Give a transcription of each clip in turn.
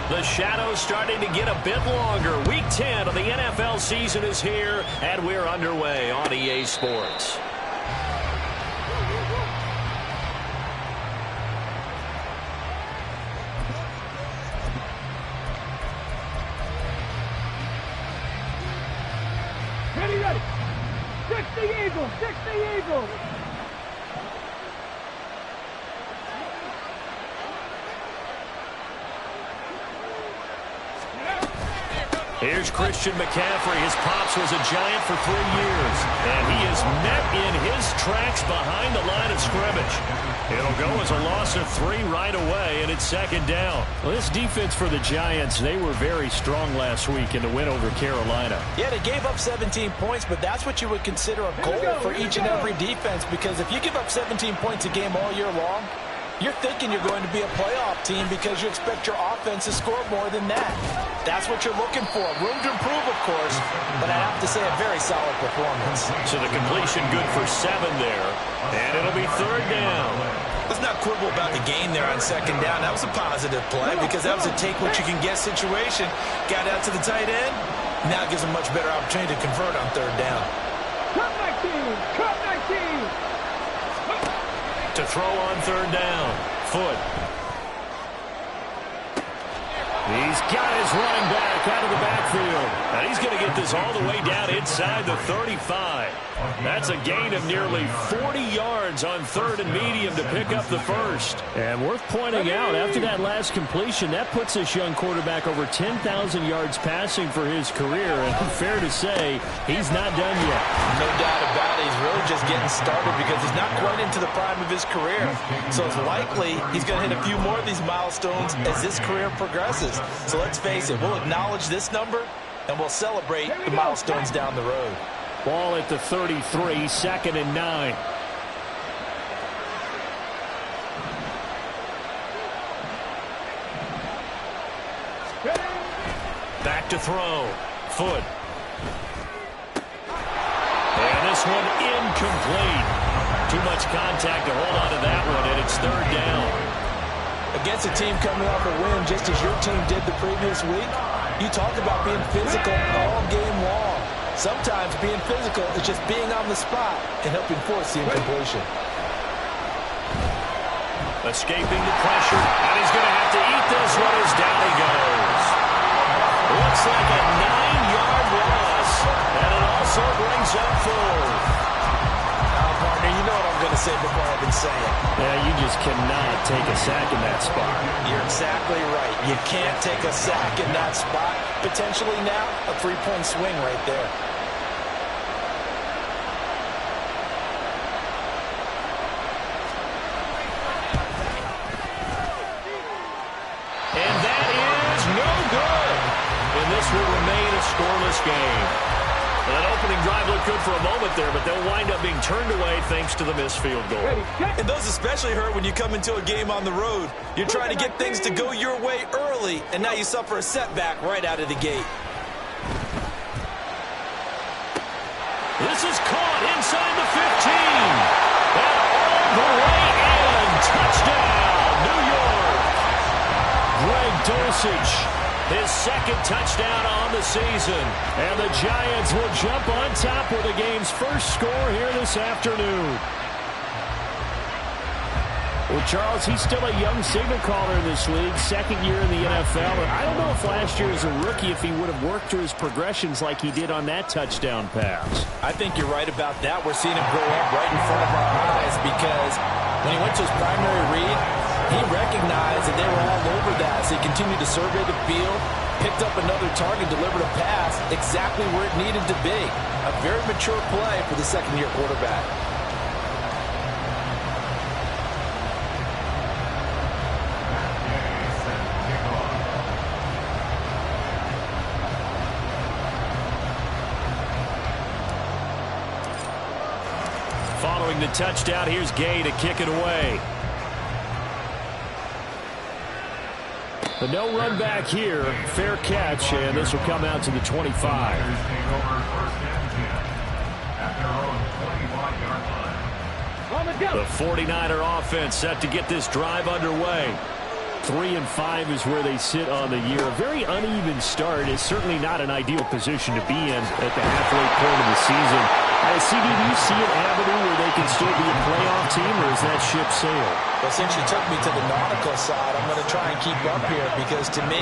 The shadow's starting to get a bit longer. Week 10 of the NFL season is here, and we're underway on EA Sports. Ready. 60 Eagles, 60 Eagles. Here's Christian McCaffrey. His pops was a Giant for 3 years, and he is met in his tracks behind the line of scrimmage. It'll go as a loss of 3 right away, and it's second down. Well, this defense for the Giants, they were very strong last week in the win over Carolina. Yeah, they gave up 17 points, but that's what you would consider a goal for each and every defense, because if you give up 17 points a game all year long, you're thinking you're going to be a playoff team because you expect your offense to score more than that. That's what you're looking for. Room to improve, of course, but I have to say a very solid performance. So the completion good for 7 there, and it'll be third down. Let's not quibble about the gain there on second down. That was a positive play because that was a take-what-you-can-get situation. Got out to the tight end. Now it gives a much better opportunity to convert on third down. Cut 19! Cut 19! To throw on third down. Foot. He's got his running back out of the backfield. And he's going to get this all the way down inside the 35. That's a gain of nearly 40 yards on third and medium to pick up the first. And worth pointing out, after that last completion, that puts this young quarterback over 10,000 yards passing for his career. And fair to say, he's not done yet. No doubt about it. He's really just getting started because he's not quite into the prime of his career. So it's likely he's going to hit a few more of these milestones as this career progresses. So let's face it, we'll acknowledge this number and we'll celebrate the milestones down the road. Ball at the 33, second and 9. Back to throw. Foot. And this one incomplete. Too much contact to hold on to that one, and it's third down. Against a team coming off a win just as your team did the previous week, you talk about being physical all game long. Sometimes being physical is just being on the spot and helping force the incompletion. Escaping the pressure, and he's going to have to eat this one as down he goes. Looks like a 9-yard loss, and it also brings up fourth. Now, partner, you know what I'm going to say before I've been saying. Yeah, you just cannot take a sack in that spot. You're exactly right. You can't take a sack in that spot. Potentially now, a 3-point swing right there. And that is no good. And this will remain a scoreless game. That opening drive looked good for a moment there, but they'll wind up being turned away thanks to the missed field goal. And those especially hurt when you come into a game on the road. You're trying to get things to go your way early, and now you suffer a setback right out of the gate. This is caught inside the 15. And all the way in. Touchdown, New York. Greg Dulcich, his second touchdown on the season. And the Giants will jump on top with the game's first score here this afternoon. Well, Charles, he's still a young signal caller in this league, second year in the NFL. I don't know if last year as a rookie if he would have worked through his progressions like he did on that touchdown pass. I think you're right about that. We're seeing him grow up right in front of our eyes because when he went to his primary read, he recognized that they were all over that. So he continued to survey the field, picked up another target, delivered a pass exactly where it needed to be. A very mature play for the second-year quarterback. Following the touchdown, here's Gay to kick it away. The no run back here, fair catch, and this will come out to the 25. The 49er offense set to get this drive underway. 3-5 is where they sit on the year. A very uneven start is certainly not an ideal position to be in at the halfway point of the season. CD, do you see an avenue where they can still be a playoff team, or is that ship sailed? Well, since you took me to the nautical side, I'm going to try and keep up here because, to me,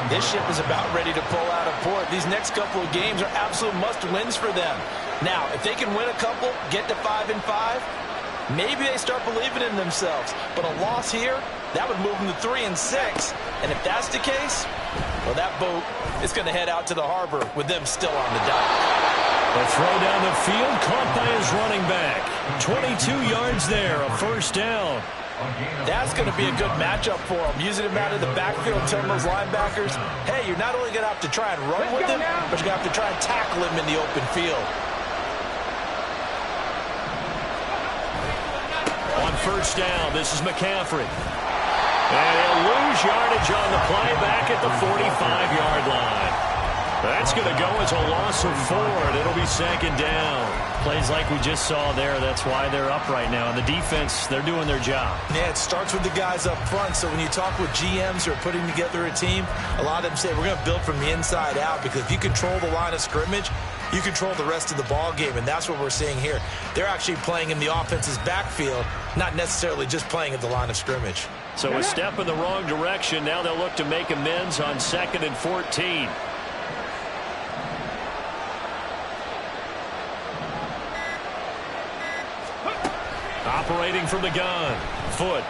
this ship is about ready to pull out of port. These next couple of games are absolute must-wins for them. Now, if they can win a couple, get to 5-5, maybe they start believing in themselves. But a loss here, that would move them to 3-6. And if that's the case, well, that boat is going to head out to the harbor with them still on the dock. A throw down the field, caught by his running back. 22 yards there, a first down. That's going to be a good matchup for him. Using him out of the backfield, telling those linebackers, hey, you're not only going to have to try and run with him, but you're going to have to try and tackle him in the open field. On first down, this is McCaffrey. And he'll lose yardage on the play back at the 45-yard line. That's going to go as a loss of 4, and it'll be second down. Plays like we just saw there, that's why they're up right now. And the defense, they're doing their job. Yeah, it starts with the guys up front. So when you talk with GMs who are putting together a team, a lot of them say, we're going to build from the inside out, because if you control the line of scrimmage, you control the rest of the ball game, and that's what we're seeing here. They're actually playing in the offense's backfield, not necessarily just playing at the line of scrimmage. So a step in the wrong direction. Now they'll look to make amends on 2nd and 14. Operating from the gun. Foot.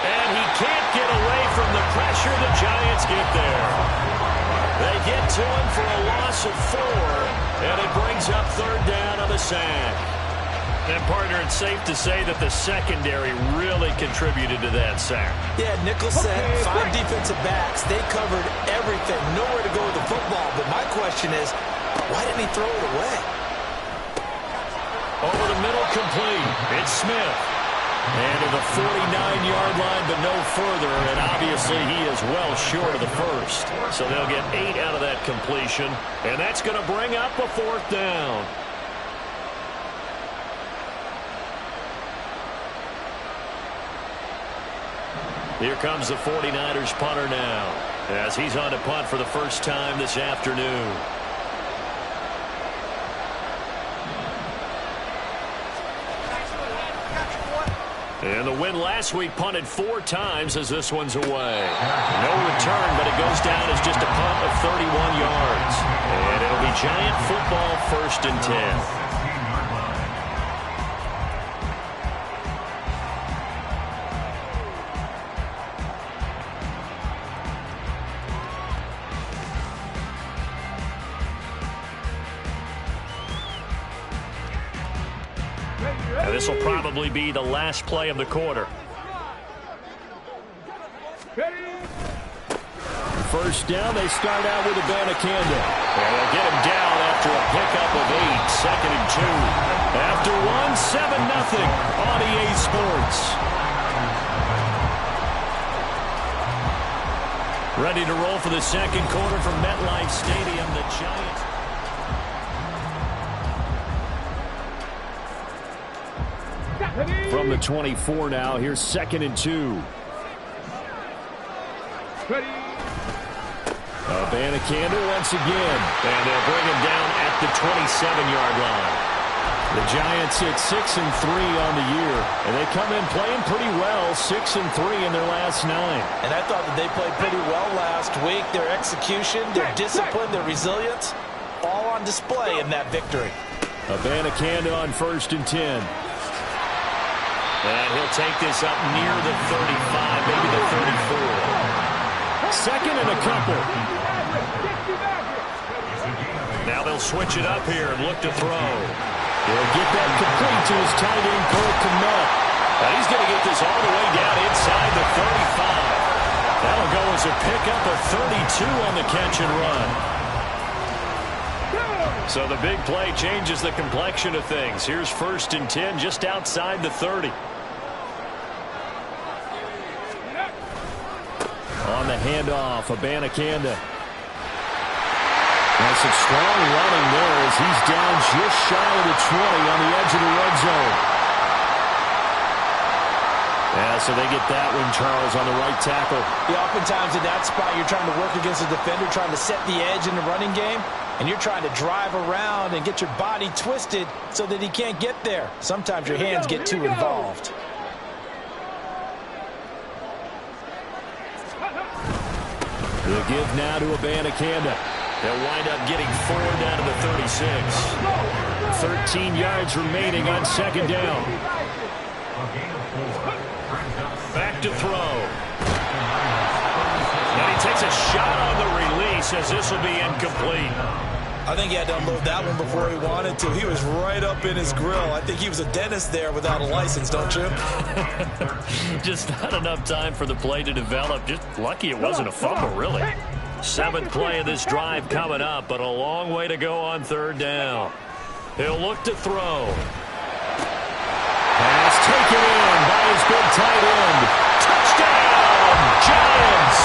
And he can't get away from the pressure. The Giants get there. They get to him for a loss of 4, and it brings up 3rd down on the sack. And, partner, it's safe to say that the secondary really contributed to that sack. Yeah, nickel set, 5 defensive backs. They covered everything. Nowhere to go with the football. But my question is, why didn't he throw it away? Over the middle, complete. It's Smith. And to the 49-yard line, but no further. And obviously, he is well short of the first. So they'll get 8 out of that completion. And that's going to bring up a 4th down. Here comes the 49ers punter now, as he's on to punt for the first time this afternoon. And the win last week punted 4 times as this one's away. No return, but it goes down as just a punt of 31 yards. And it'll be Giant football, 1st and 10. This will probably be the last play of the quarter. First down, they start out with Abanikanda. And they'll get him down after a pickup of 8, 2nd and 2. After 1, 7-0 on EA Sports. Ready to roll for the second quarter from MetLife Stadium. The Giants. From the 24 now, here's 2nd and 2. Abanikanda once again, and they'll bring him down at the 27-yard line. The Giants hit 6-3 on the year, and they come in playing pretty well, 6-3 in their last 9. And I thought that they played pretty well last week. Their execution, their discipline, their resilience, all on display in that victory. Abanikanda on 1st and 10. And he'll take this up near the 35, maybe the 34. 2nd and a couple. Now they'll switch it up here and look to throw. He'll get that complete to his tight end, Cole Kmet. And he's going to get this all the way down inside the 35. That'll go as a pickup of 32 on the catch and run. So the big play changes the complexion of things. Here's 1st and 10 just outside the 30. On the handoff, Abanikanda. And some strong running there as he's down just shy of the 20 on the edge of the red zone. And so they get that one, Charles, on the right tackle. Yeah, oftentimes in that spot, you're trying to work against a defender, trying to set the edge in the running game, and you're trying to drive around and get your body twisted so that he can't get there. Sometimes your hands get too involved. They'll give now to Abanikanda. They'll wind up getting 4 down to the 36. 13 yards remaining on second down. Back to throw. And he takes a shot on the release as this will be incomplete. I think he had to unload that one before he wanted to. He was right up in his grill. I think he was a dentist there without a license, don't you? Just not enough time for the play to develop. Just lucky it wasn't a fumble, really. 7th play of this drive coming up, but a long way to go on third down. He'll look to throw. Pass taken in by his big tight end. Touchdown, Giants!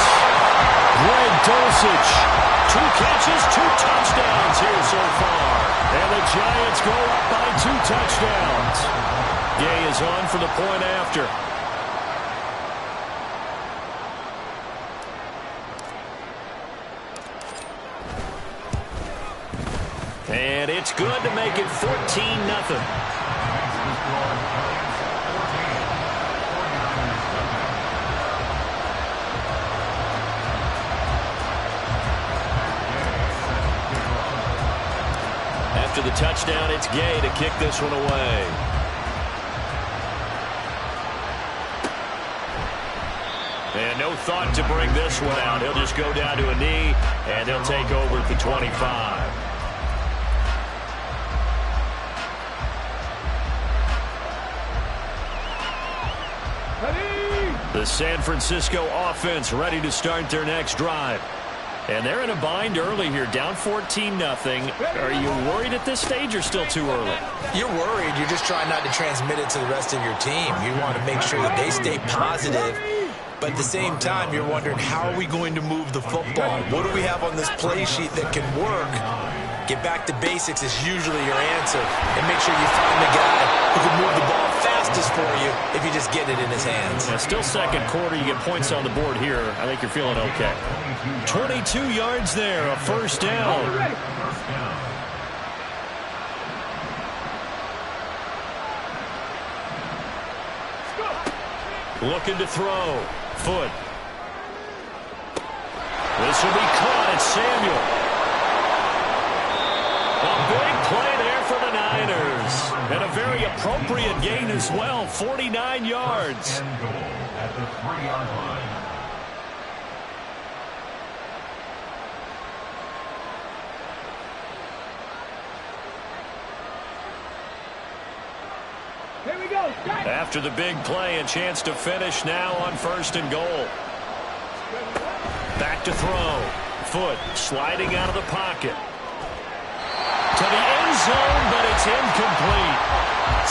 Greg Dulcich. 2 catches, 2 touchdowns here so far. And the Giants go up by 2 touchdowns. Gay is on for the point after. And it's good to make it 14-0. After the touchdown, it's Gay to kick this one away. And no thought to bring this one out. He'll just go down to a knee, and he'll take over at the 25. The San Francisco offense ready to start their next drive. And they're in a bind early here, down 14-0. Are you worried at this stage or still too early? You're worried. You're just trying not to transmit it to the rest of your team. You want to make sure that they stay positive. But at the same time, you're wondering, how are we going to move the football? What do we have on this play sheet that can work? Get back to basics is usually your answer. And make sure you find the guy who can move the ball fastest for you if you just get it in his hands. Yeah, still second quarter. You get points on the board here. I think you're feeling okay. 22 yards there, a first down. Looking to throw. Foot. This will be caught at Samuel. A big play there for the Niners. And a very appropriate gain as well, 49 yards. At the 3-yard line. Here we go. After the big play, a chance to finish now on 1st and goal. Back to throw. Foot sliding out of the pocket. To the end zone, but it's incomplete.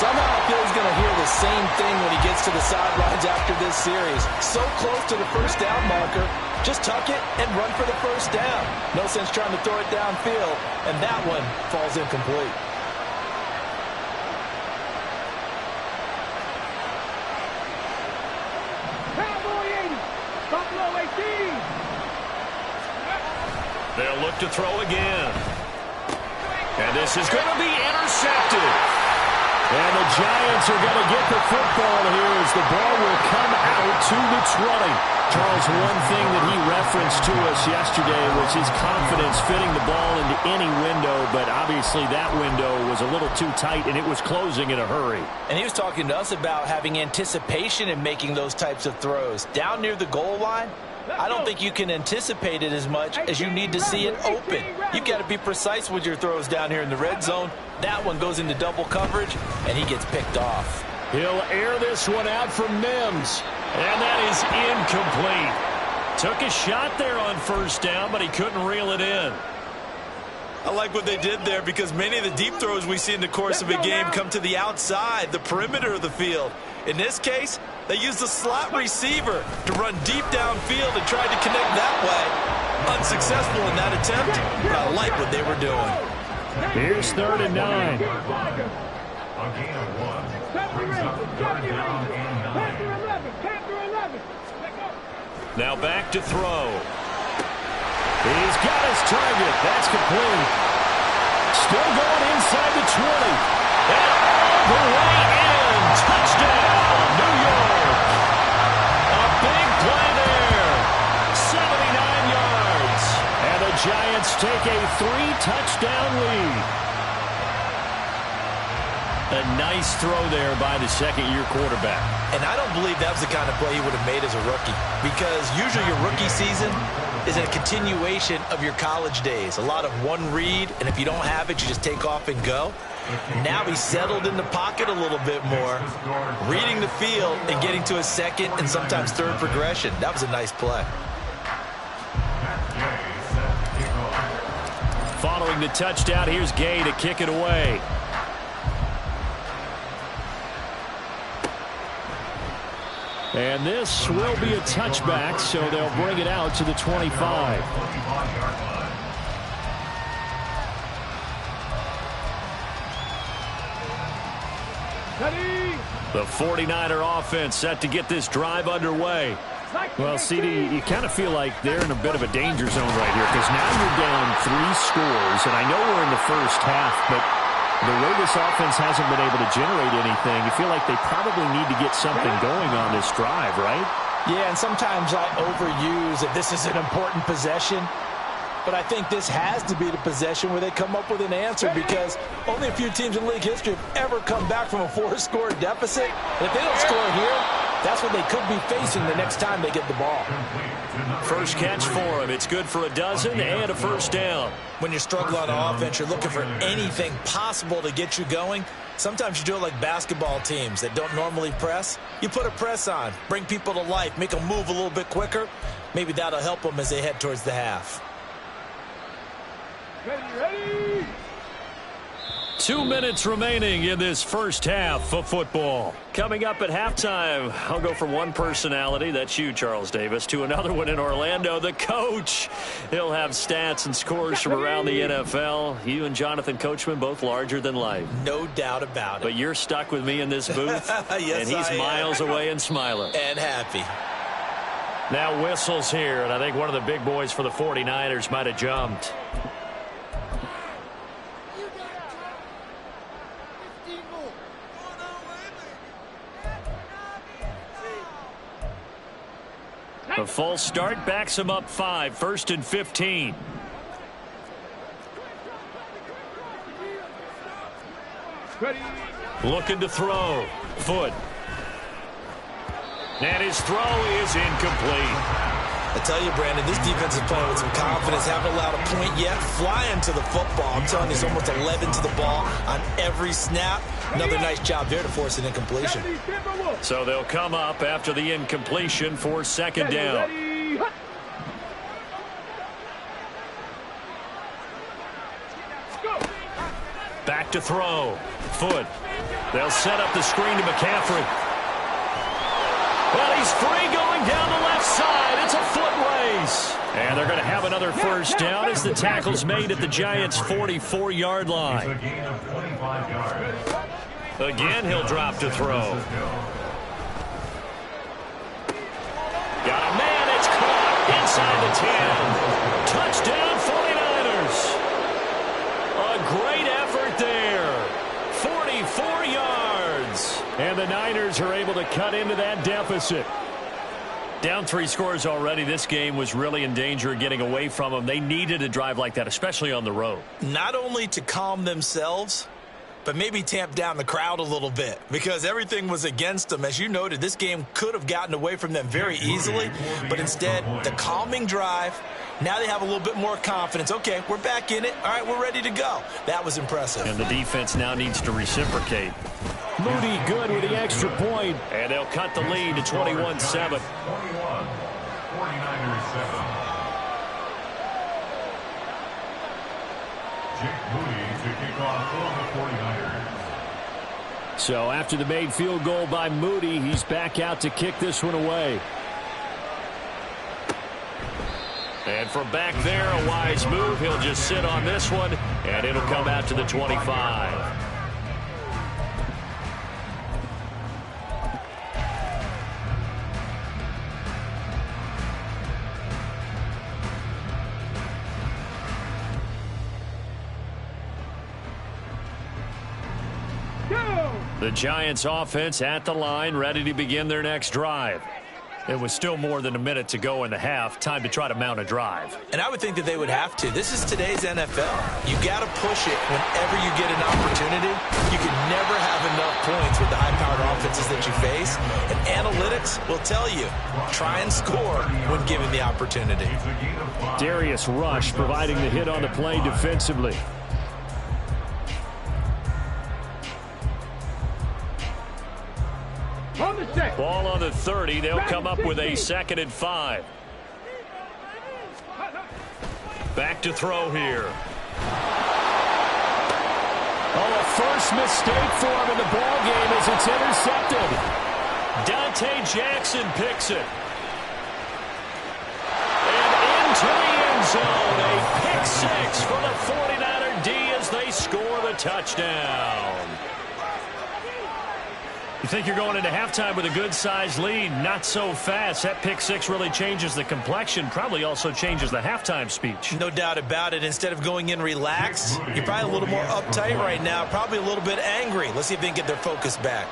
Somehow I feel he's going to hear the same thing when he gets to the sidelines after this series. So close to the first down marker. Just tuck it and run for the first down. No sense trying to throw it downfield, and that one falls incomplete. Cowboy 80. Buffalo 18. They'll look to throw again. And this is going to be intercepted. And the Giants are going to get the football here as the ball will come out to the 20. Charles, one thing that he referenced to us yesterday was his confidence fitting the ball into any window, but obviously that window was a little too tight, and it was closing in a hurry. And he was talking to us about having anticipation in making those types of throws. Down near the goal line, I don't think you can anticipate it as much as you need to see it open. You've got to be precise with your throws down here in the red zone. That one goes into double coverage, and he gets picked off. He'll air this one out for Mims, and that is incomplete. Took a shot there on first down, but he couldn't reel it in. I like what they did there because many of the deep throws we see in the course of a game come to the outside, the perimeter of the field. In this case, they used the slot receiver to run deep downfield and tried to connect that way. Unsuccessful in that attempt, but I like what they were doing. Here's 3rd and 9. A gain of 1. Brings up 3rd down and 9. Now back to throw. He's got his target. That's complete. Still going inside the 20. And all the way in. Touchdown, New York. A big play there. 79 yards. And the Giants take a 3-touchdown lead. A nice throw there by the second-year quarterback. And I don't believe that was the kind of play he would have made as a rookie, because usually your rookie season is a continuation of your college days. A lot of one read, and if you don't have it, you just take off and go. Now he's settled in the pocket a little bit more, reading the field and getting to a second and sometimes third progression. That was a nice play. Following the touchdown, here's Gay to kick it away. And this will be a touchback, so they'll bring it out to the 25. The 49er offense set to get this drive underway. Well, CD, you kind of feel like they're in a bit of a danger zone right here, because now you're down 3 scores, and I know we're in the first half, but the way this offense hasn't been able to generate anything, you feel like they probably need to get something going on this drive, right? Yeah, and sometimes I overuse that this is an important possession, but I think this has to be the possession where they come up with an answer, because only a few teams in league history have ever come back from a 4-score deficit. And if they don't score here, that's what they could be facing the next time they get the ball. First catch for him. It's good for a dozen and a first down. When you're struggling on offense, you're looking for anything possible to get you going. Sometimes you do it like basketball teams that don't normally press. You put a press on, bring people to life, make them move a little bit quicker. Maybe that'll help them as they head towards the half. Ready. 2 minutes remaining in this first half of football. Coming up at halftime, I'll go from one personality, that's you, Charles Davis, to another one in Orlando, the coach. He'll have stats and scores from around the NFL. You and Jonathan Coachman, both larger than life. No doubt about it. But you're stuck with me in this booth, yes, and he's miles away and smiling. And happy. Now whistles here, and I think one of the big boys for the 49ers might have jumped. A false start backs him up 5, 1st and 15. Ready. Looking to throw. Foot. And his throw is incomplete. I tell you, Brandon, this defense is playing with some confidence. Haven't allowed a point yet. Flying to the football. I'm telling you, it's almost 11 to the ball on every snap. Another nice job there to force an incompletion. So they'll come up after the incompletion for second down. Back to throw. Foot. They'll set up the screen to McCaffrey. Well, he's free going down the left side. It's a foot race. And they're going to have another first down as the tackle's made at the Giants' 44-yard line. Again, he'll drop to throw. Got a man. It's caught inside the 10. Touchdown, 49ers. A great effort there. 44 yards. And the Niners are able to cut into that deficit. Down 3 scores already. This game was really in danger of getting away from them. They needed a drive like that, especially on the road. Not only to calm themselves, but maybe tamp down the crowd a little bit, because everything was against them. As you noted, this game could have gotten away from them very easily, but instead, the calming drive, now they have a little bit more confidence. Okay, we're back in it. All right, we're ready to go. That was impressive. And the defense now needs to reciprocate. Moody good with the extra point, and they'll cut the lead to 21-7. 49ers 7. Jake Moody to kick off for the 49ers. So after the made field goal by Moody, he's back out to kick this one away. And from back there, a wise move. He'll just sit on this one, and it'll come out to the 25. The Giants offense at the line, ready to begin their next drive. It was still more than a minute to go in the half. Time to try to mount a drive. And I would think that they would have to. This is today's NFL. You got to push it whenever you get an opportunity. You can never have enough points with the high-powered offenses that you face. And analytics will tell you, try and score when given the opportunity. Darius Rush providing the hit on the play defensively. Ball on the 30. They'll come up with a 2nd and 5. Back to throw here. Oh, a first mistake for him in the ball game as it's intercepted. Dante Jackson picks it. And into the end zone. A pick 6 for the 49er D as they score the touchdown. You think you're going into halftime with a good-sized lead. Not so fast. That pick 6 really changes the complexion. Probably also changes the halftime speech. No doubt about it. Instead of going in relaxed, you're probably a little more uptight right now. Probably a little bit angry. Let's see if they can get their focus back.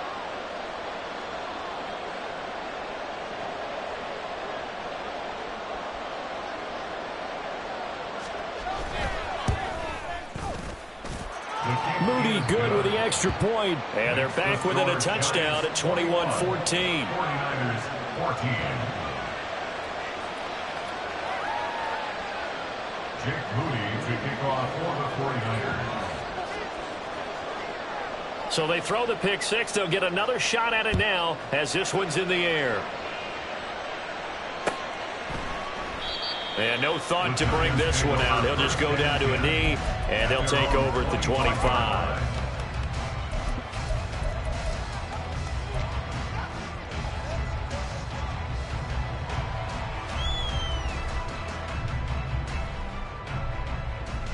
Moody good with the extra point. And they're back within a touchdown at 21-14. 49ers 14. Jake Moody to kick off for the 49ers. So they throw the pick 6. They'll get another shot at it now as this one's in the air. And no thought to bring this one out. He'll just go down to a knee, and they'll take over at the 25.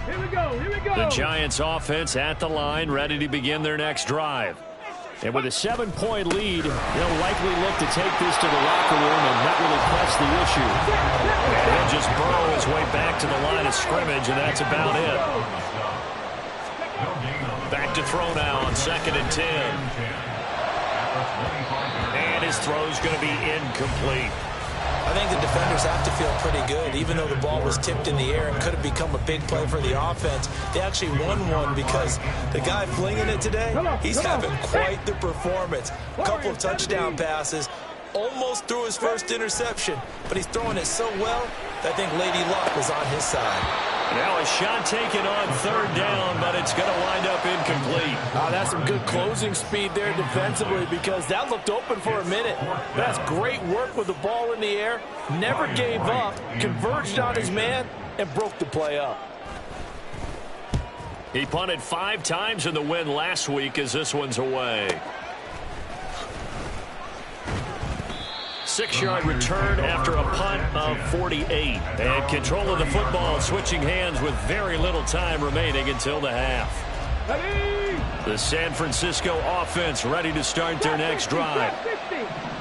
Here we go. The Giants offense at the line, ready to begin their next drive. And with a 7-point lead, they'll likely look to take this to the locker room and not really press the issue. And he'll just burrow his way back to the line of scrimmage, and that's about it. Back to throw now on 2nd and 10. And his throw's going to be incomplete. I think the defenders have to feel pretty good. Even though the ball was tipped in the air and could have become a big play for the offense, they actually won one because the guy flinging it today, he's having quite the performance. A couple of touchdown passes, almost threw his first interception, but he's throwing it so well that I think Lady Luck was on his side. Now a shot taken on 3rd down, but it's going to wind up incomplete. That's some good closing speed there defensively because that looked open for a minute. That's great work with the ball in the air. Never gave up, converged on his man, and broke the play up. He punted 5 times in the win last week as this one's away. 6-yard return after a punt of 48. And control of the football switching hands with very little time remaining until the half. The San Francisco offense ready to start their next drive.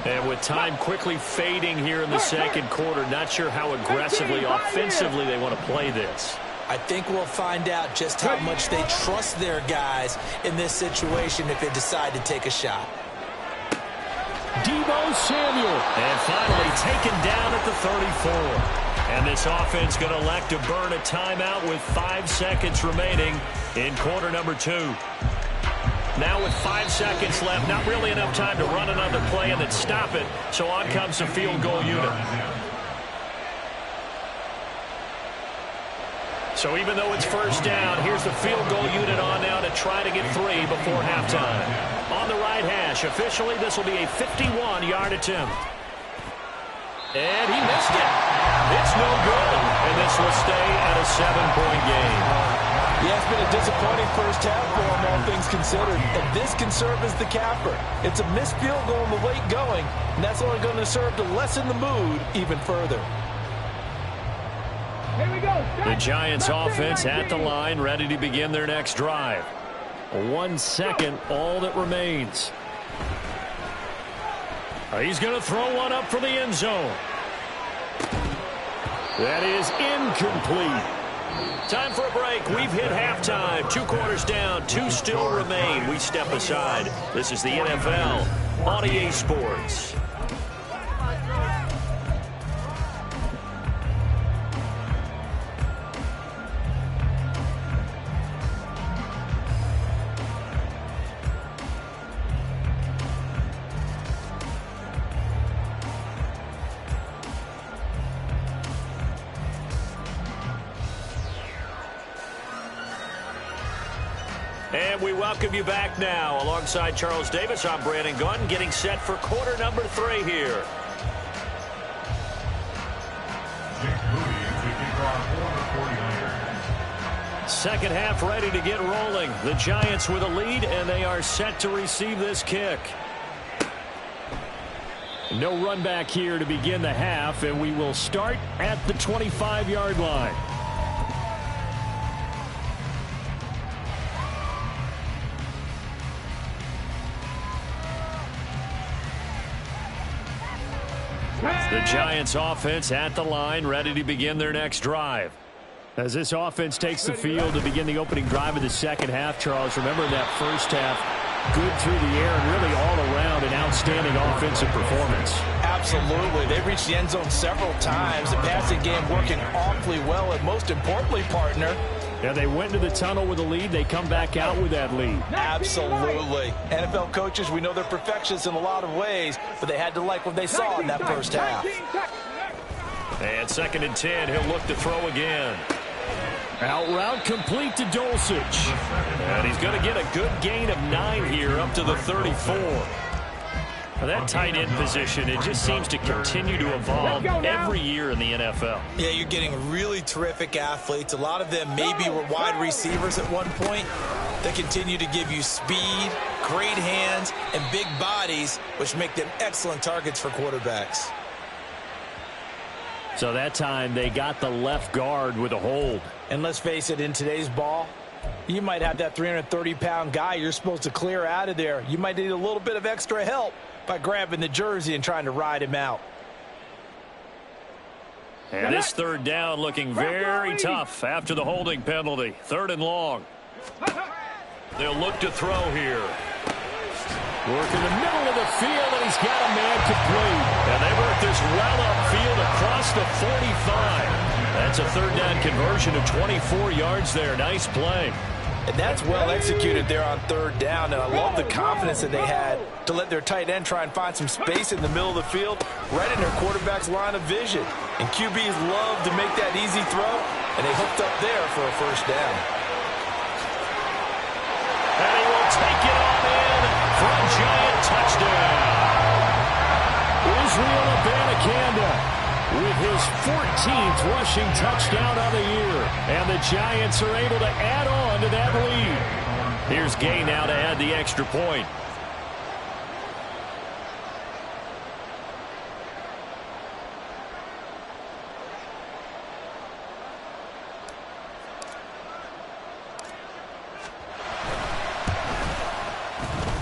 And with time quickly fading here in the 2nd quarter, not sure how aggressively, offensively they want to play this. I think we'll find out just how much they trust their guys in this situation if they decide to take a shot. Deebo Samuel. And finally taken down at the 34. And this offense going to elect to burn a timeout with 5 seconds remaining in quarter number 2. Now with 5 seconds left, not really enough time to run another play and then stop it. So on comes the field goal unit. So even though it's 1st down, here's the field goal unit on now to try to get 3 before halftime. On the right hash, officially this will be a 51-yard attempt. And he missed it. It's no good. And this will stay at a 7-point game. Yeah, it's been a disappointing first half for him, all things considered. And this can serve as the capper. It's a missed field goal in the late going, and that's only going to serve to lessen the mood even further. Here we go. The Giants offense at the line, ready to begin their next drive. 1 second, all that remains. He's going to throw one up for the end zone. That is incomplete. Time for a break. We've hit halftime. 2 quarters down. 2 still remain. We step aside. This is the NFL on EA Sports. And we welcome you back now. Alongside Charles Davis, I'm Brandon Gunn, getting set for quarter number 3 here. Second half ready to get rolling. The Giants with a lead, and they are set to receive this kick. No run back here to begin the half, and we will start at the 25-yard line. The Giants offense at the line, ready to begin their next drive. As this offense takes the field to begin the opening drive of the second half, Charles, remember in that first half, good through the air and really all around an outstanding offensive performance. Absolutely. They reached the end zone several times. The passing game working awfully well, and most importantly, partner, yeah, they went to the tunnel with a lead. They come back out with that lead. Absolutely. NFL coaches, we know they're perfectionists in a lot of ways, but they had to like what they saw in that first half. And 2nd and 10, he'll look to throw again. Out route complete to Dulcich. And he's going to get a good gain of 9 here up to the 34. Now that tight end position, it just seems to continue to evolve every year in the NFL. Yeah, you're getting really terrific athletes. A lot of them maybe were wide receivers at one point. They continue to give you speed, great hands, and big bodies, which make them excellent targets for quarterbacks. So that time they got the left guard with a hold. And let's face it, in today's ball, you might have that 330-pound guy you're supposed to clear out of there. You might need a little bit of extra help by grabbing the jersey and trying to ride him out. And this 3rd down looking very tough after the holding penalty. 3rd and long. They'll look to throw here. Work in the middle of the field, and he's got a man complete. And they work this well upfield across the 45. That's a 3rd down conversion of 24 yards there. Nice play. And that's well executed there on 3rd down. And I love the confidence that they had to let their tight end try and find some space in the middle of the field, right in their quarterback's line of vision. And QBs love to make that easy throw, and they hooked up there for a 1st down. And he will take it on in for a Giant touchdown. Israel Abanikanda with his 14th rushing touchdown of the year. And the Giants are able to add on to that lead. Here's Gay now to add the extra point.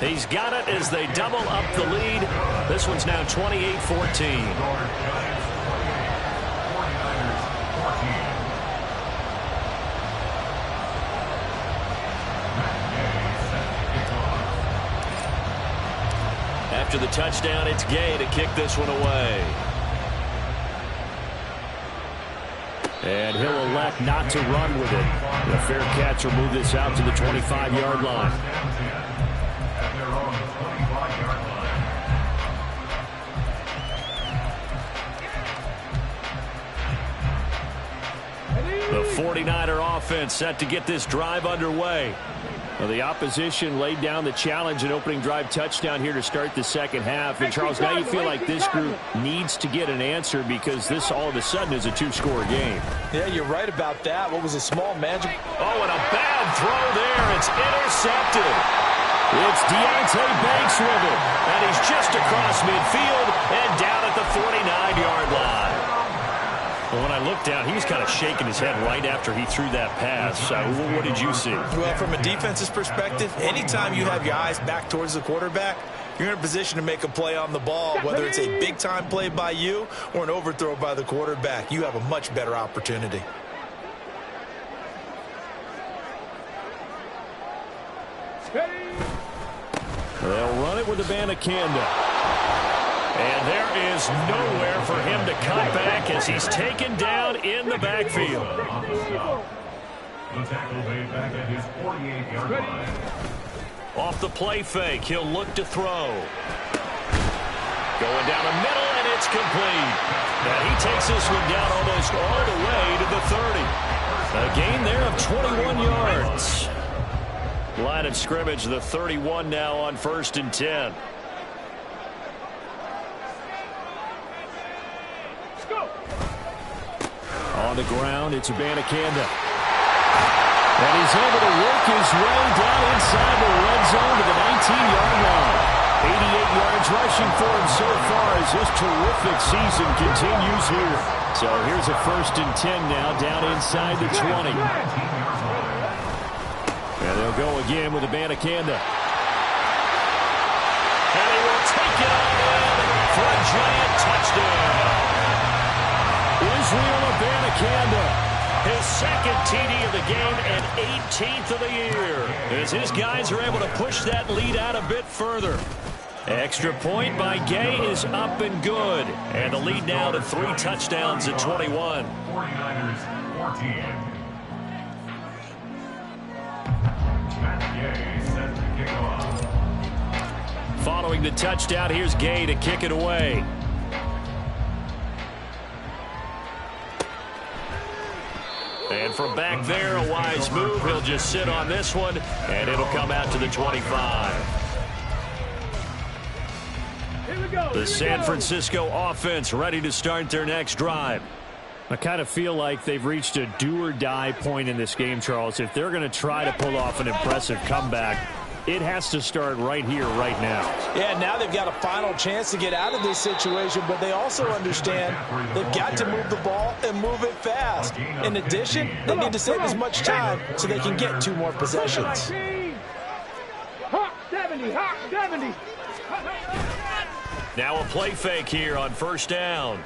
He's got it as they double up the lead. This one's now 28-14. After the touchdown, it's Gay to kick this one away. And he'll elect not to run with it. The fair catch will move this out to the 25-yard line. The 49er offense set to get this drive underway. Well, the opposition laid down the challenge and opening drive touchdown here to start the second half. And, Charles, now you feel like this group needs to get an answer because this all of a sudden is a 2-score game. Yeah, you're right about that. What was a small magic? Oh, and a bad throw there. It's intercepted. It's Deonte Banks with it. And he's just across midfield and down at the 49-yard line. Well, when I looked down, he was kind of shaking his head right after he threw that pass. What did you see? Well, from a defense's perspective, anytime you have your eyes back towards the quarterback, you're in a position to make a play on the ball, whether it's a big-time play by you or an overthrow by the quarterback. You have a much better opportunity. They'll run it with Abanikanda. And there is nowhere for him to cut back as he's taken down in the backfield. The tackle made back at his 48-yard line. Off the play fake, he'll look to throw. Going down the middle, and it's complete. And he takes this one down almost all the way to the 30. A gain there of 21 yards. Line of scrimmage, the 31 now on 1st and 10. On the ground, it's Abanikanda. And he's able to work his way down inside the red zone to the 19-yard line. 88 yards rushing for him so far as this terrific season continues here. So here's a 1st and 10 now down inside the 20. And they'll go again with Abanikanda. And he will take it on in for a giant touchdown. Israel Abanikanda, his 2nd TD of the game and 18th of the year. As his guys are able to push that lead out a bit further. Extra point by Gay is up and good. And the lead now to 3 touchdowns at 21. 49ers 14. Matt Gay set to kick off. Following the touchdown, here's Gay to kick it away. And from back there, a wise move. He'll just sit on this one, and it'll come out to the 25. The San Francisco offense ready to start their next drive. I kind of feel like they've reached a do-or-die point in this game, Charles. If they're going to try to pull off an impressive comeback, it has to start right here, right now. Yeah, now they've got a final chance to get out of this situation, but they also understand they've got to move the ball and move it fast. In addition, they need to save as much time so they can get 2 more possessions. Hot 70, hot 70. Now a play fake here on 1st down.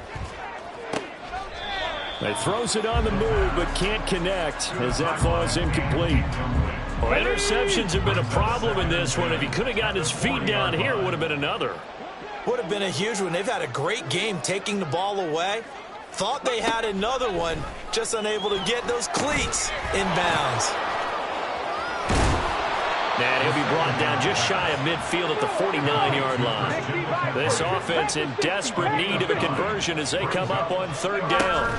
He throws it on the move, but can't connect as that falls incomplete. Well, interceptions have been a problem in this one. If he could have gotten his feet down here, it would have been another. Would have been a huge one. They've had a great game taking the ball away. Thought they had another one, just unable to get those cleats inbounds. And he'll be brought down just shy of midfield at the 49-yard line. This offense in desperate need of a conversion as they come up on 3rd down.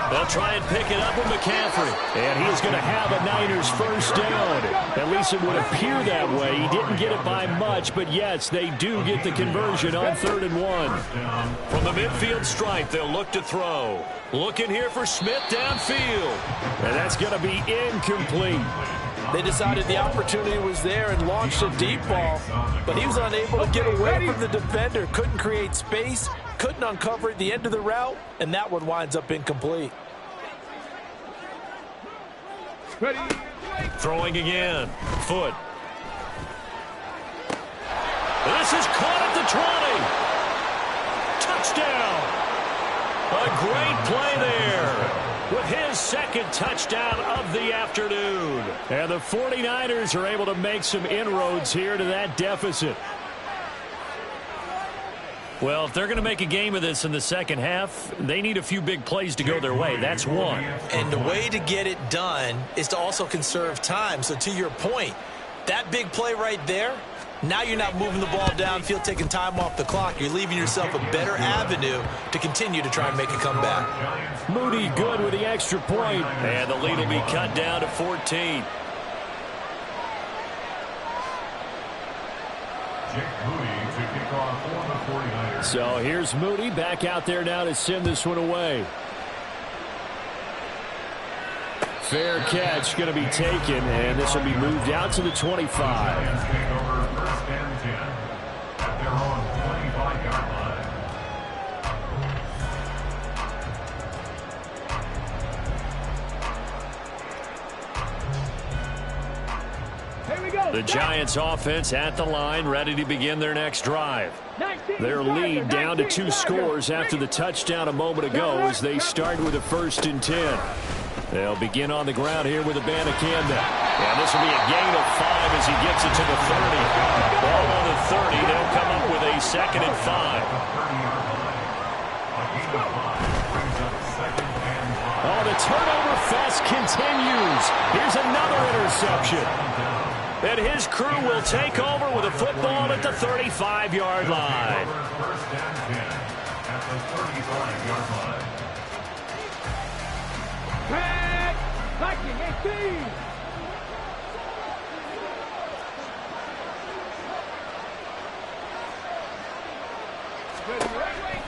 They'll try and pick it up with McCaffrey. And he is going to have a Niners 1st down. At least it would appear that way. He didn't get it by much, but yes, they do get the conversion on 3rd and 1. From the midfield stripe, they'll look to throw. Looking here for Smith downfield. And that's going to be incomplete. They decided the opportunity was there and launched a deep ball, but he was unable to get away from the defender, couldn't create space, couldn't uncover at the end of the route, and that one winds up incomplete. Ready. Throwing again. Foot. This is caught at the 20. Touchdown. A great play there with his 2nd touchdown of the afternoon. And the 49ers are able to make some inroads here to that deficit. Well, if they're going to make a game of this in the second half, they need a few big plays to go their way. That's one. And the way to get it done is to also conserve time. So to your point, that big play right there, now you're not moving the ball downfield, taking time off the clock. You're leaving yourself a better avenue to continue to try and make a comeback. Moody good with the extra point. And the lead will be cut down to 14. Jake Moody to kick off for the 49ers. So here's Moody back out there now to send this one away. Fair catch going to be taken, and this will be moved out to the 25. Lions take over 1st and 10 at their own 25-yard line. Here we go. The Giants offense at the line, ready to begin their next drive. Their lead down to 2 scores after the touchdown a moment ago as they start with a 1st and 10. They'll begin on the ground here with Abanikanda. And this will be a gain of 5 as he gets it to the 30. Ball on the 30. They'll come up with a 2nd and 5. Oh, the turnover fest continues. Here's another interception. And his crew will take over with a football at the 35-yard line. First and 10 at the 35-yard line. Tag! Viking 18!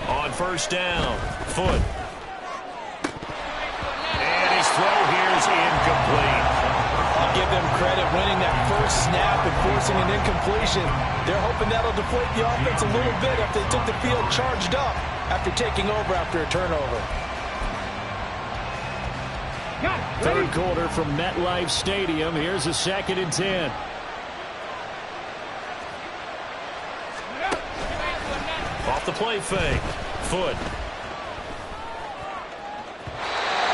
On first down, Foot. And his throw here is incomplete. I'll give them credit winning that first snap and forcing an incompletion. They're hoping that'll deflate the offense a little bit if they took the field charged up after taking over after a turnover. Third quarter from MetLife Stadium. Here's a 2nd and 10. Off the play fake. Foot.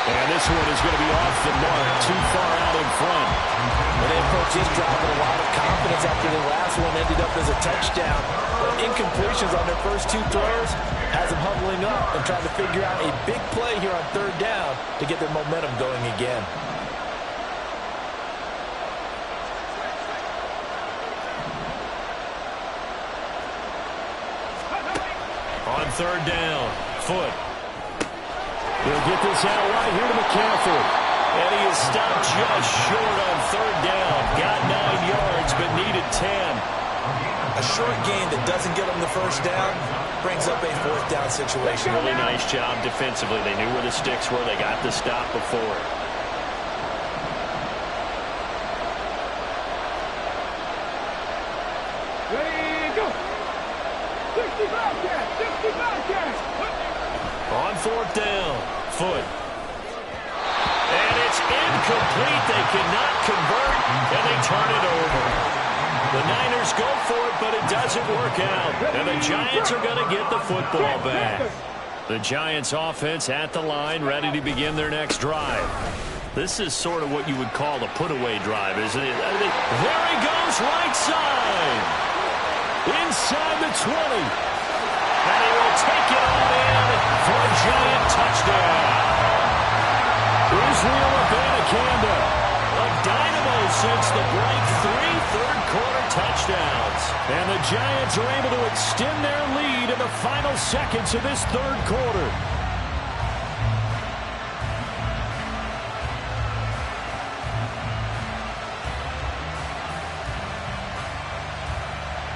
And this one is going to be off the mark, too far out in front. And they approach this drive with a lot of confidence after the last one ended up as a touchdown. But incompletions on their first 2 throws has them huddling up and trying to figure out a big play here on 3rd down to get their momentum going again. On 3rd down, Foot. He'll get this out right here to McCaffrey. And he is stopped just short on 3rd down. Got 9 yards, but needed 10. A short gain that doesn't get them the first down brings up a 4th down situation. Really nice job defensively. They knew where the sticks were. They got the stop before. Ready, go! 65 catch! 65 catch! On 4th down, Foot. And it's incomplete. They cannot convert, and they turn it over. The Niners go for it, but it doesn't work out. And the Giants are going to get the football back. The Giants offense at the line, ready to begin their next drive. This is sort of what you would call a put-away drive, isn't it? There he goes, right side. Inside the 20. And he will take it on in for a Giant touchdown. Israel Abanikanda, a dynamo since the break, 3 third-quarter touchdowns. And the Giants are able to extend their lead in the final seconds of this 3rd quarter.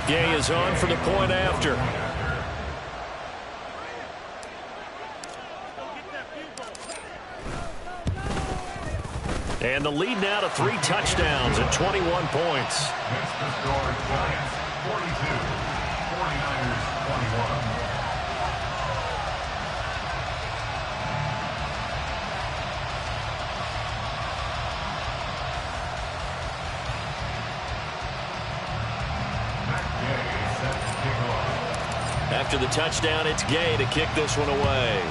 Gay is on for the point after. And the lead now to 3 touchdowns and 21 points. Next to score, Giants 42, 49ers 21. After the touchdown, it's Gay to kick this one away.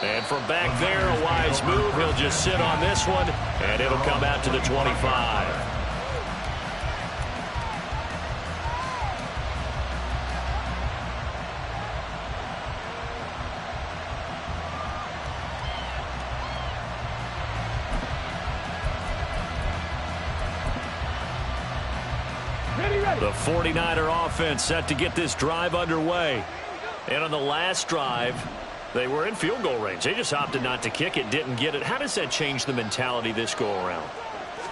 And from back there, a wise move. He'll just sit on this one, and it'll come out to the 25. The 49er offense set to get this drive underway. And on the last drive, they were in field goal range. They just opted not to kick it, didn't get it. How does that change the mentality this go-around?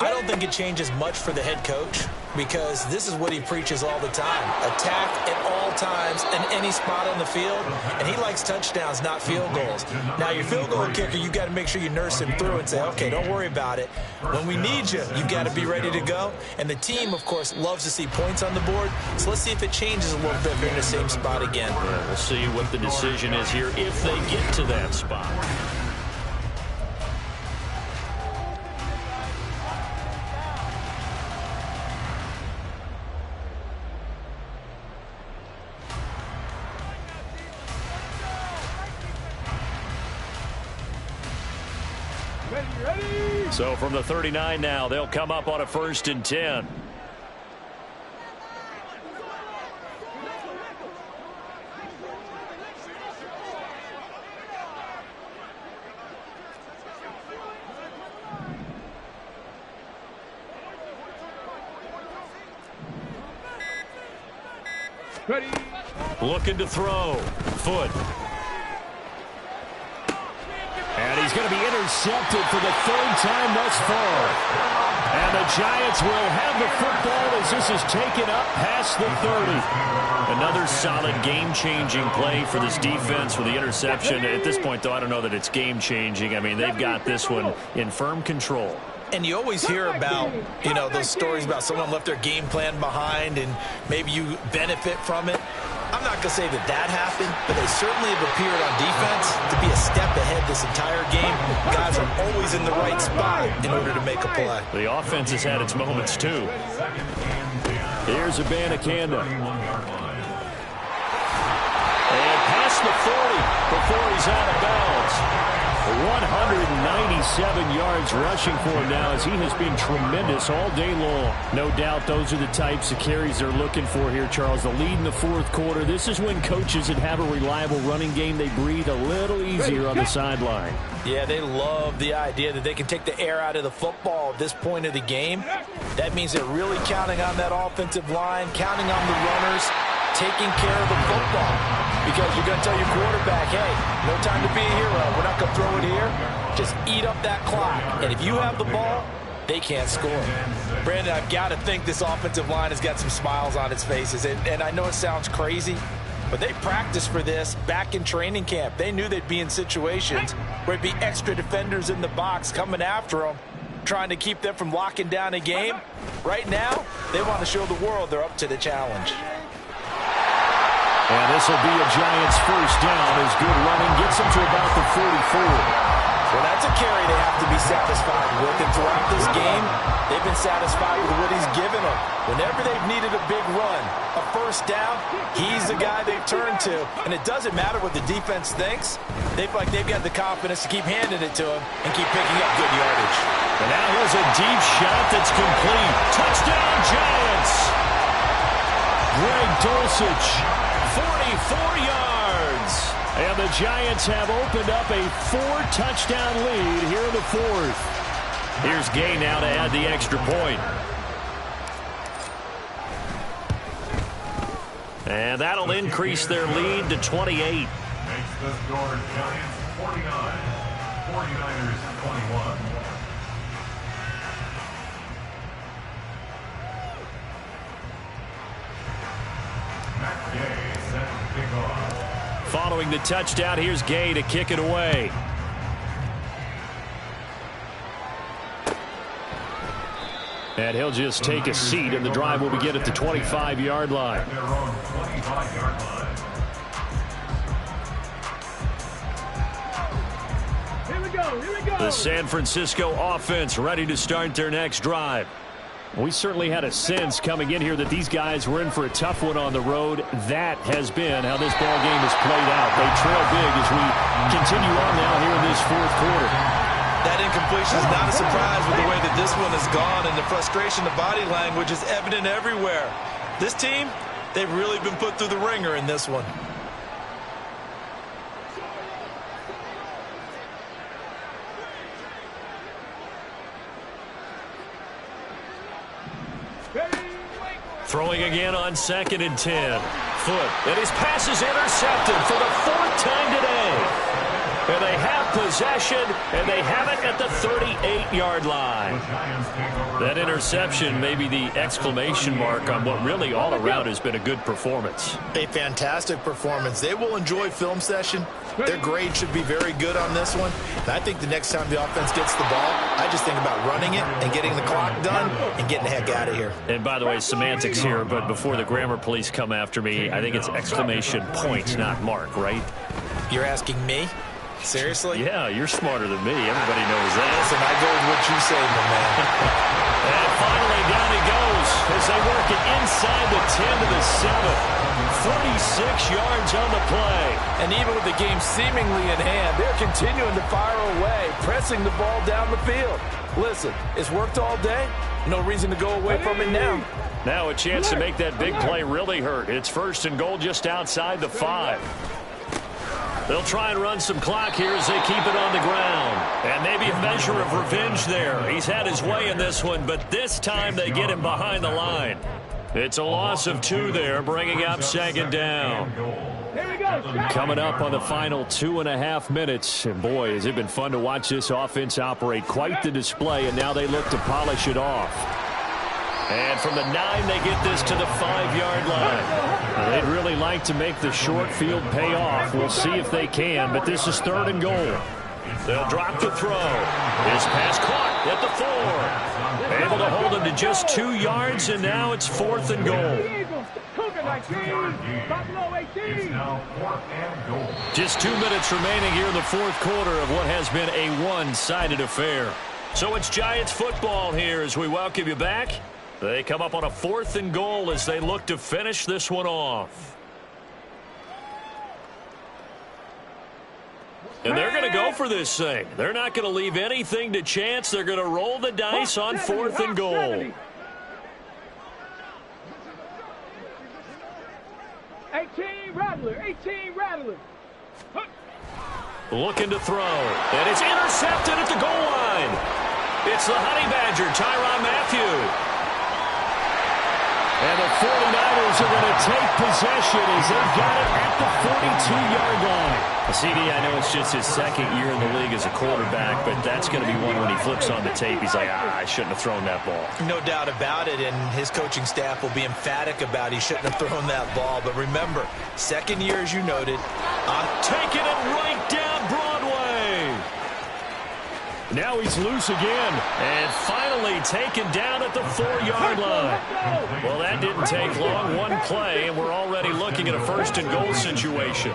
I don't think it changes much for the head coach because this is what he preaches all the time. Attack at all times and any spot on the field, and he likes touchdowns, not field goals. Now, your field goal kicker, you got to make sure you nurse him through and say, okay, don't worry about it. When we need you, you've got to be ready to go. And the team, of course, loves to see points on the board, so let's see if it changes a little bit if they're in the same spot again. Yeah, we'll see what the decision is here if they get to that spot. Ready? So from the 39 now, they'll come up on a 1st and 10. Ready? Looking to throw. Foot. And he's going to be intercepted for the 3rd time thus far. And the Giants will have the football as this is taken up past the 30. Another solid game-changing play for this defense with the interception. At this point, though, I don't know that it's game-changing. I mean, they've got this one in firm control. And you always hear about, those stories about someone left their game plan behind and maybe you benefit from it. I'm not going to say that happened, but they certainly have appeared on defense to be a step ahead this entire game. Guys are always in the right spot in order to make a play. The offense has had its moments, too. Here's Abanikanda. And past the 40 before he's out of bounds. 197 yards rushing for him now as he has been tremendous all day long. No doubt those are the types of carries they're looking for here, Charles. The lead in the 4th quarter. This is when coaches that have a reliable running game, they breathe a little easier on the sideline. Yeah, they love the idea that they can take the air out of the football at this point of the game. That means they're really counting on that offensive line, counting on the runners, taking care of the football. Because you're going to tell your quarterback, hey, no time to be a hero. We're not going to throw it here. Just eat up that clock. And if you have the ball, they can't score. Brandon, I've got to think this offensive line has got some smiles on its faces. And I know it sounds crazy, but they practiced for this back in training camp. They knew they'd be in situations where it'd be extra defenders in the box coming after them, trying to keep them from locking down a game. Right now, they want to show the world they're up to the challenge. And this will be a Giants 1st down as good running gets them to about the 44. Well, that's a carry they have to be satisfied with. And throughout this game, they've been satisfied with what he's given them. Whenever they've needed a big run, a 1st down, he's the guy they've turned to. And it doesn't matter what the defense thinks. They feel like they've got the confidence to keep handing it to him and keep picking up good yardage. And now here's a deep shot that's complete. Touchdown, Giants! Greg Dulcich, 44 yards. And the Giants have opened up a 4-touchdown lead here in the 4th. Here's Gay now to add the extra point. And that'll increase their lead to 28. Makes the score Giants 49, 49ers 21. Matt Gay set to kick off. Following the touchdown, here's Gay to kick it away. And he'll just take a seat, and the drive will begin at the 25-yard line. Their own 25-yard line. Here we go. The San Francisco offense ready to start their next drive. We certainly had a sense coming in here that these guys were in for a tough one on the road. That has been how this ball game has played out. They trail big as we continue on now here in this 4th quarter. That incompletion is not a surprise with the way that this one has gone, and the frustration, the body language is evident everywhere. This team, they've really been put through the ringer in this one. Throwing again on 2nd and 10. Foot. And his pass is intercepted for the 4th time today. And they have possession, and they have it at the 38-yard line. That interception may be the exclamation mark on what really all around has been a good performance. A fantastic performance. They will enjoy film session. Their grade should be very good on this one. And I think the next time the offense gets the ball, I just think about running it and getting the clock done and getting the heck out of here. And by the way, semantics here, but before the grammar police come after me, I think it's exclamation point, not mark, right? You're asking me? Seriously? Yeah, you're smarter than me. Everybody knows that. Listen, I go with what you say, my man. And finally, down he goes as they work it inside the 10 to the 7. 36 yards on the play. And even with the game seemingly in hand, they're continuing to fire away, pressing the ball down the field. Listen, it's worked all day. No reason to go away from it now. Now a chance to make that big play really hurt. It's 1st and goal just outside the 5. They'll try and run some clock here as they keep it on the ground. And maybe a measure of revenge there. He's had his way in this one, but this time they get him behind the line. It's a loss of 2 there, bringing up 2nd down. Coming up on the final 2.5 minutes. And boy, has it been fun to watch this offense operate. Quite the display, and now they look to polish it off. And from the 9, they get this to the 5-yard line. They'd really like to make the short field pay off. We'll see if they can, but this is 3rd and goal. They'll drop the throw. His pass caught at the 4. Able to hold him to just 2 yards, and now it's 4th and goal. Just 2 minutes remaining here in the 4th quarter of what has been a one-sided affair. So it's Giants football here as we welcome you back. They come up on a 4th and goal as they look to finish this one off. And they're going to go for this thing. They're not going to leave anything to chance. They're going to roll the dice on 4th and goal. 18 Rattler. Looking to throw. And it's intercepted at the goal line. It's the Honey Badger, Tyrann Mathieu. And the 49ers are going to take possession as they've got it at the 42-yard line. CD, I know it's just his 2nd year in the league as a quarterback, but that's going to be one when he flips on the tape. He's like, I shouldn't have thrown that ball. No doubt about it, and his coaching staff will be emphatic about he shouldn't have thrown that ball. But remember, 2nd year, as you noted, taking it right down Broadway. Now he's loose again, and finally taken down at the 4-yard line. Well, that didn't take long. One play, and we're already looking at a 1st and goal situation.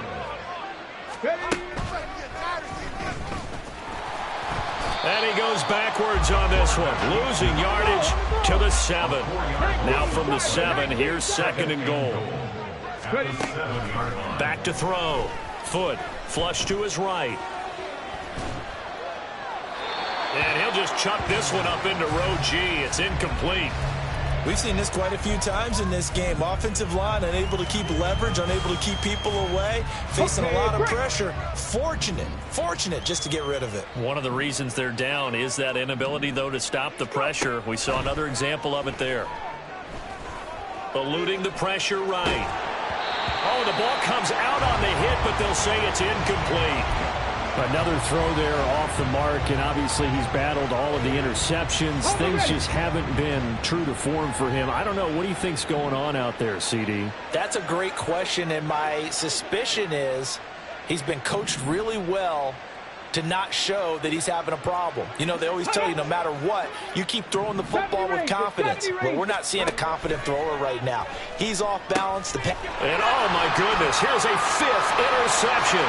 And he goes backwards on this one, losing yardage to the 7. Now from the 7, here's 2nd and goal. Back to throw. Foot flush to his right. And he'll just chuck this one up into row G. It's incomplete. We've seen this quite a few times in this game. Offensive line unable to keep leverage, unable to keep people away, facing a lot of pressure. Fortunate just to get rid of it. One of the reasons they're down is that inability, though, to stop the pressure. We saw another example of it there. Eluding the pressure right. Oh, the ball comes out on the hit, but they'll say it's incomplete. Another throw there off the mark, and obviously he's battled all of the interceptions. Things just haven't been true to form for him. I don't know. What do you think's going on out there, CD? That's a great question, and my suspicion is he's been coached really well to not show that he's having a problem. You know, they always tell you no matter what, you keep throwing the football with confidence. Well, we're not seeing a confident thrower right now. He's off balance. And oh, my goodness, here's a 5th interception.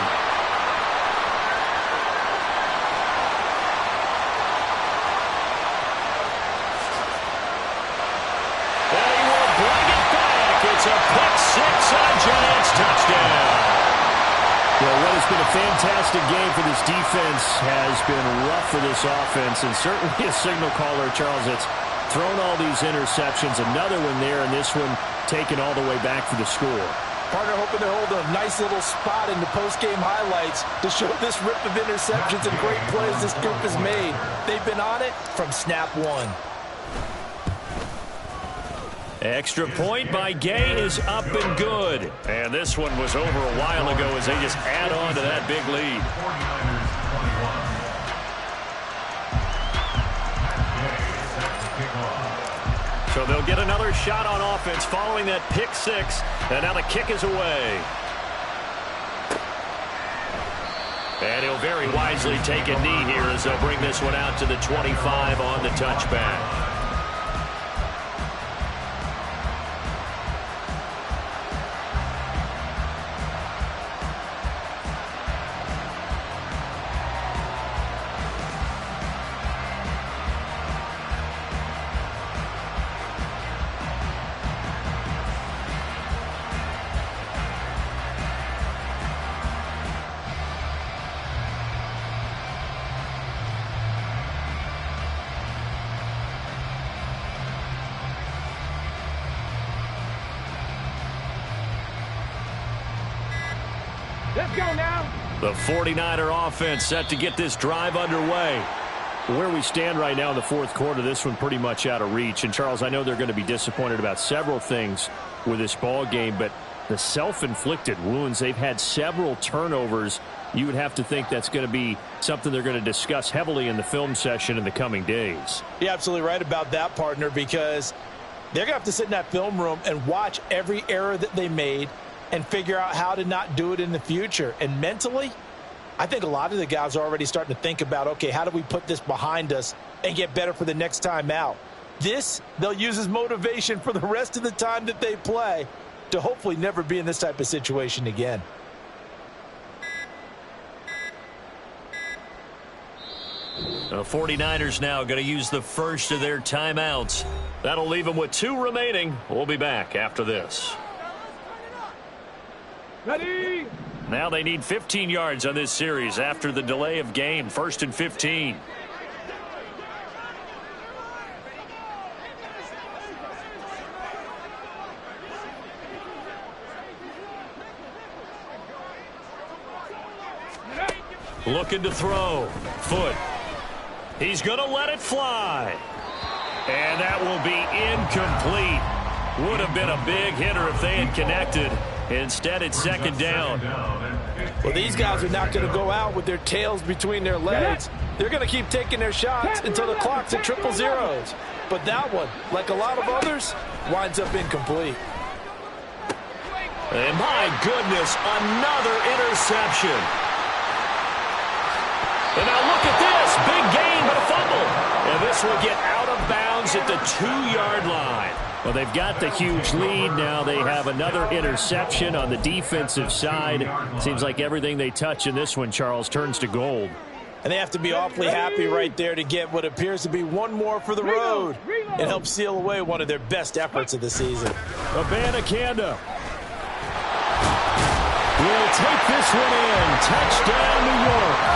It's a pick 6 on Giants touchdown. Well, what has been a fantastic game for this defense has been rough for this offense, and certainly a signal caller, Charles, that's thrown all these interceptions. Another one there, and this one taken all the way back for the score. Partner hoping to hold a nice little spot in the post-game highlights to show this rip of interceptions and great plays this group has made. They've been on it from snap 1. Extra point by Gay is up and good. And this one was over a while ago as they just add on to that big lead. So they'll get another shot on offense following that pick 6. And now the kick is away. And he'll very wisely take a knee here as they'll bring this one out to the 25 on the touchback. Let's go now. The 49er offense set to get this drive underway. Where we stand right now in the fourth quarter, this one pretty much out of reach. And, Charles, I know they're going to be disappointed about several things with this ball game, but the self-inflicted wounds, they've had several turnovers. You would have to think that's going to be something they're going to discuss heavily in the film session in the coming days. You're absolutely right about that, partner, because they're going to have to sit in that film room and watch every error that they made and figure out how to not do it in the future. And mentally, I think a lot of the guys are already starting to think about, okay, how do we put this behind us and get better for the next time out? This, they'll use as motivation for the rest of the time that they play to hopefully never be in this type of situation again. The 49ers now going to use the first of their timeouts. That'll leave them with 2 remaining. We'll be back after this. Ready? Now they need 15 yards on this series after the delay of game. 1st and 15. Looking to throw. Foot. He's going to let it fly. And that will be incomplete. Would have been a big hitter if they had connected. Instead, it's 2nd down. Well, these guys are not going to go out with their tails between their legs. They're going to keep taking their shots until the clock's at 000. But that one, like a lot of others, winds up incomplete. And my goodness, another interception. And now look at this. Big gain, but a fumble. And this will get out of bounds at the 2-yard line. Well, they've got the huge lead. Now they have another interception on the defensive side. Seems like everything they touch in this one, Charles, turns to gold. And they have to be awfully happy right there to get what appears to be one more for the road and help seal away one of their best efforts of the season. Abanikanda will take this one in. Touchdown, New York.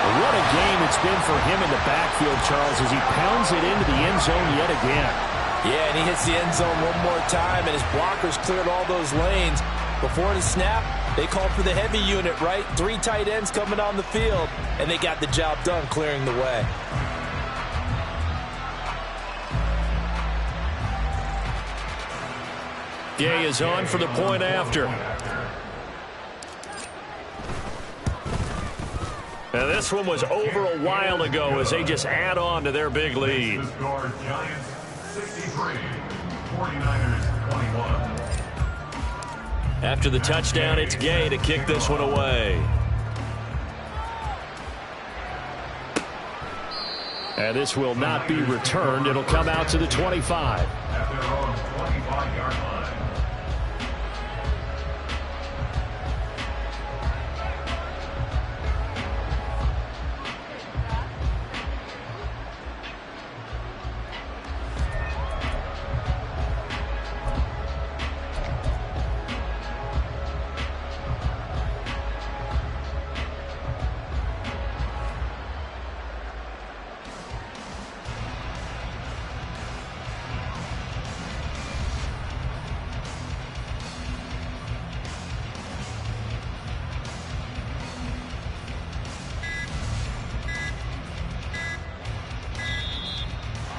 What a game it's been for him in the backfield, Charles, as he pounds it into the end zone yet again. Yeah, and he hits the end zone one more time, and his blockers cleared all those lanes. Before the snap, they called for the heavy unit, right? 3 tight ends coming on the field, and they got the job done clearing the way. Gay is on for the point after. Now this one was over a while ago as they just add on to their big lead. The score, Giants 63, 49ers 21. After the touchdown, it's Gay to kick this one away. And this will not be returned. It'll come out to the 25. At their own 25-yard line.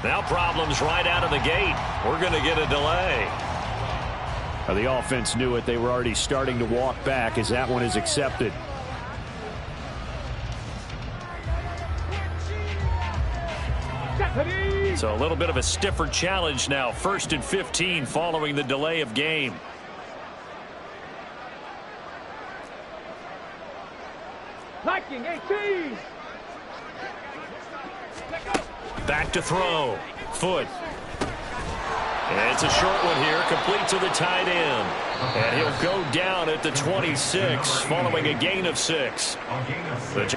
Now problems right out of the gate. We're going to get a delay. The offense knew it. They were already starting to walk back as that one is accepted. So a little bit of a stiffer challenge now. 1st and 15 following the delay of game. Liking 18. Back to throw. Foot. And it's a short one here, complete to the tight end. And he'll go down at the 26 following a gain of 6. A gain of 6.